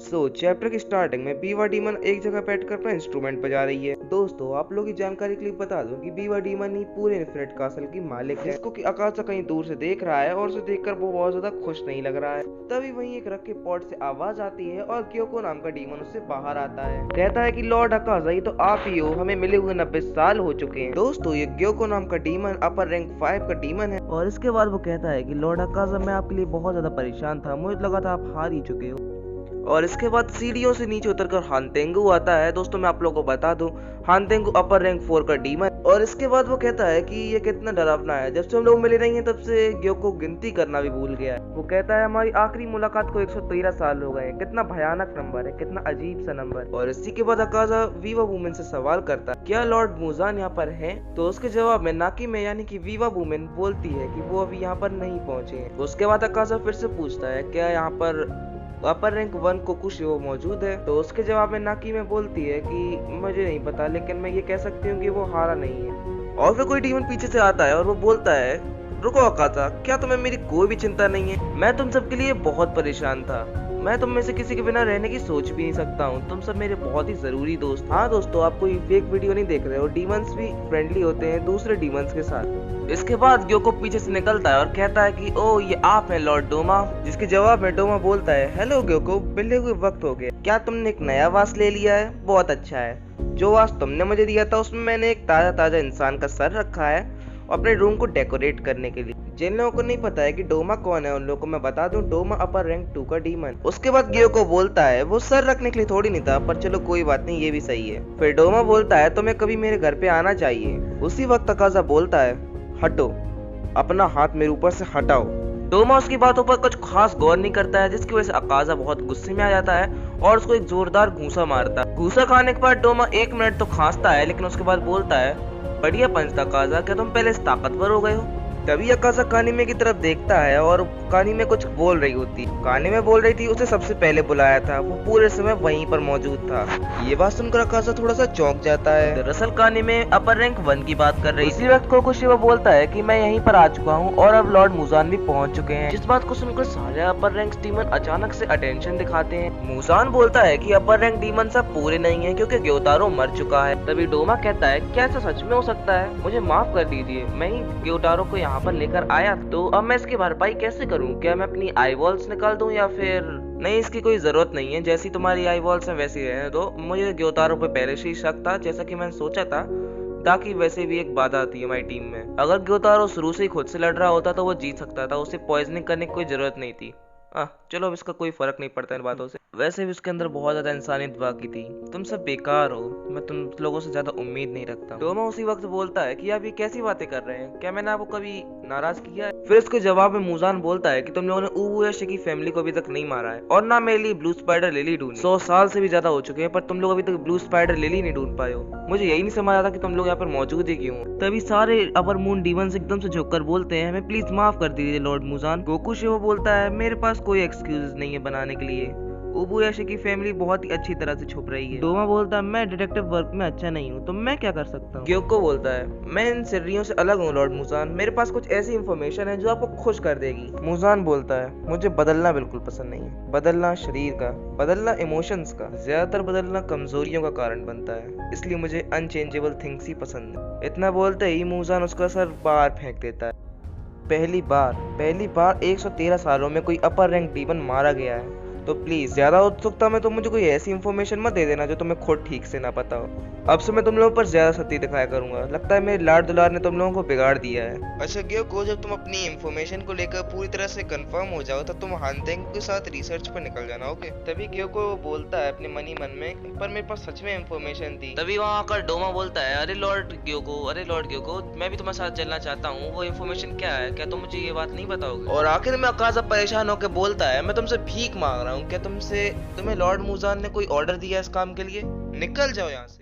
Chapter की starting में बीवा demon एक जगह बैठकर अपना इंस्ट्रूमेंट बजा रही है। दोस्तों आप लोगों की जानकारी के लिए बता दूं कि बीवा डीमन ही पूरे इन्फिनिट कासल की मालिक है, जिसको कि अकासा कहीं दूर से देख रहा है और उसे देखकर वो बहुत ज्यादा खुश नहीं लग रहा है। तभी वहीं एक रख के पॉट से आवाज आती है और ग्योको नाम का डीमन उससे बाहर आता है। कहता है कि लॉर्ड अकासा ये तो आप ही हो, हमें मिले हुए 90 साल हो चुके हैं। दोस्तों ये ग्योको नाम का डीमन अपर रैंक 5 का डीमन है और इसके बाद वो कहता है कि लॉर्ड अकासा मैं आपके लिए बहुत ज्यादा परेशान था, मुझे लगा था आप हार ही चुके हो। और इसके बाद सीढ़ियों से नीचे उतरकर हानतेंगु आता है। दोस्तों मैं आप लोगों को बता दूं, हानतेंगु अपर रैंक 4 का डीमन। और इसके बाद वो कहता है कि ये कितना डरावना है, जब से हम लोग मिले नहीं हैं तब से ग्योको गिनती करना भी भूल गया है। वो कहता है हमारी आखिरी मुलाकात को 113 साल हो गए हैं, कितना भयानक नंबर है, कितना अजीब सा नंबर। और इसी के बाद अकासा वीवा वुमेन से सवाल करता है क्या लॉर्ड मुजान यहाँ पर है। तो उसके जवाब में नाकी में यानी कि वीवा वुमेन बोलती है कि वो अभी यहाँ पर नहीं पहुंचे हैं। उसके बाद अकासा फिर से पूछता है क्या यहाँ पर अपर रैंक 1 कोकुशिओ मौजूद है। तो उसके जवाब में नाकी में बोलती है कि मुझे नहीं पता, लेकिन मैं ये कह सकती हूँ कि वो हारा नहीं है। और फिर कोई डीमन पीछे से आता है और वो बोलता है रुको अकासा, क्या तुम्हें मेरी कोई भी चिंता नहीं है? मैं तुम सबके लिए बहुत परेशान था, मैं तुम में से किसी के बिना रहने की सोच भी नहीं सकता हूँ, तुम सब मेरे बहुत ही जरूरी दोस्त। हाँ दोस्तों आप कोई फेक वीडियो नहीं देख रहे हो, डीमंस भी फ्रेंडली होते हैं दूसरे डीमंस के साथ। इसके बाद ग्योको पीछे से निकलता है और कहता है कि ओ ये आप हैं लॉर्ड डोमा। जिसके जवाब में डोमा बोलता है हेलो ग्योको, मिले हुए वक्त हो गया, क्या तुमने एक नया वास ले लिया है? बहुत अच्छा है, जो वास तुमने मुझे दिया था उसमें मैंने एक ताजा इंसान का सर रखा है अपने रूम को डेकोरेट करने के लिए। जिन लोगों को नहीं पता है कि डोमा कौन है उन लोगों को मैं बता दूं, डोमा अपर रैंक 2 का डीमन। उसके बाद ग्योको बोलता है वो सर रखने के लिए थोड़ी नहीं था, पर चलो कोई बात नहीं, ये भी सही है। फिर डोमा बोलता है तुम्हें कभी मेरे घर पे आना चाहिए। उसी वक्त अकासा बोलता है हटो, अपना हाथ मेरे ऊपर से हटाओ। डोमा उसकी बातों पर कुछ खास गौर नहीं करता है, जिसकी वजह से अकासा बहुत गुस्से में आ जाता है और उसको एक जोरदार घूंसा मारता है। घूंसा खाने के बाद डोमा 1 मिनट तो खांसता है, लेकिन उसके बाद बोलता है बढ़िया पंच था अकासा, क्या तुम पहले से ताकतवर हो गए हो? तभी अकासा कानिमे की तरफ देखता है और कानिमे कुछ बोल रही होती। कानिमे बोल रही थी उसे सबसे पहले बुलाया था, वो पूरे समय वहीं पर मौजूद था। ये बात सुनकर अकासा थोड़ा सा चौंक जाता है। दरअसल कानिमे अपर रैंक 1 की बात कर रही। इसी वक्त कोकुशिवा बोलता है कि मैं यहीं पर आ चुका हूँ और अब लॉर्ड मुजान भी पहुँच चुके हैं। जिस बात को सुनकर सारे अपर रैंक डीमन अचानक से अटेंशन दिखाते हैं। मुजान बोलता है कि अपर रैंक डीमन सब पूरे नहीं है क्योंकि ग्योटारो मर चुका है। तभी डोमा कहता है क्या ऐसा सच में हो सकता है? मुझे माफ कर दीजिए, मैं ही ग्योटारो को यहाँ पर लेकर आया, तो अब मैं इसकी भरपाई कैसे करूं? क्या मैं अपनी आई वॉल्स निकाल दूं या फिर नहीं? इसकी कोई जरूरत नहीं है, जैसी तुम्हारी आई वॉल्स है वैसी रहने दो। मुझे ग्योटारो पे पहले से ही शक था, जैसा कि मैंने सोचा था, ताकि वैसे भी एक बाधा आती है हमारी टीम में। अगर ग्योटारो शुरू से ही खुद से लड़ रहा होता तो वो जीत सकता था, उसे पॉइजनिंग करने की कोई जरूरत नहीं थी। चलो अब इसका कोई फर्क नहीं पड़ता इन बातों से। वैसे भी उसके अंदर बहुत ज्यादा इंसानियत बाकी थी। तुम सब बेकार हो, मैं तुम लोगों से ज्यादा उम्मीद नहीं रखता। डोमा उसी वक्त बोलता है कि आप ये कैसी बातें कर रहे हैं, क्या मैंने आपको कभी नाराज किया है? फिर उसके जवाब में मुजान बोलता है कि तुम लोगों ने उबुयाशी की फैमिली को अभी तक नहीं मारा है और ना मेरे लिए ब्लू स्पाइडर लिली ढूंढी। 100 साल से भी ज्यादा हो चुके हैं पर तुम लोग अभी तक ब्लू स्पाइडर लिली नहीं ढूंढ पाए हो। मुझे यही नहीं समझ आता कि तुम लोग यहाँ पर मौजूद ही क्यों हो। तभी सारे अपर मून डीमंस एकदम से झुककर बोलते हैं हमें प्लीज माफ कर दीजिए लॉर्ड मुजान। गोकुशिवा बोलता है मेरे पास कोई एक्सक्यूज नहीं है बनाने के लिए, उबुयाशी की फैमिली बहुत ही अच्छी तरह से छुप रही है। डोमा बोलता है मैं डिटेक्टिव वर्क में अच्छा नहीं हूँ, तो मैं क्या कर सकता हूँ? ग्योको बोलता है मैं इन सिर्रियों से अलग हूँ लॉर्ड मुजान, मेरे पास कुछ ऐसी इंफॉर्मेशन है जो आपको खुश कर देगी। मुजान बोलता है मुझे बदलना बिल्कुल पसंद नहीं है, बदलना शरीर का, बदलना इमोशंस का, ज्यादातर बदलना कमजोरियों का कारण बनता है, इसलिए मुझे अनचेंजेबल थिंग्स ही पसंद है। इतना बोलते ही मुजान उसका सर बाहर फेंक देता है। पहली बार 113 सालों में कोई अपर रैंक डीमन मारा गया है, तो प्लीज ज्यादा उत्सुकता में तो मुझे कोई ऐसी इंफॉर्मेशन मत दे देना जो तुम्हें खुद ठीक से ना पता हो। अब से मैं तुम लोगों पर ज्यादा सख्ती दिखाया करूंगा, लगता है मेरे लाड दुलार ने तुम लोगों को बिगाड़ दिया है। अच्छा ग्योको, जब तुम अपनी इंफॉर्मेशन को लेकर पूरी तरह से कंफर्म हो जाओ तब तुम हानतेंगु के साथ रिसर्च पर निकल जाना, ओके? तभी ग्योको बोलता है अपने मन ही मन में पर मेरे पास सच में इंफॉर्मेशन थी। तभी वहाँ आकर डोमा बोलता है अरे लॉर्ड ग्योको, मैं भी तुम्हारे साथ चलना चाहता हूँ, वो इंफॉर्मेशन क्या है, क्या तुम मुझे ये बात नहीं बताओगे? और आखिर में अकासा परेशान होकर बोलता है मैं तुमसे भीख मांग रहा हूँ, क्या तुम्हें लॉर्ड मुजान ने कोई ऑर्डर दिया इस काम के लिए? निकल जाओ यहाँ से।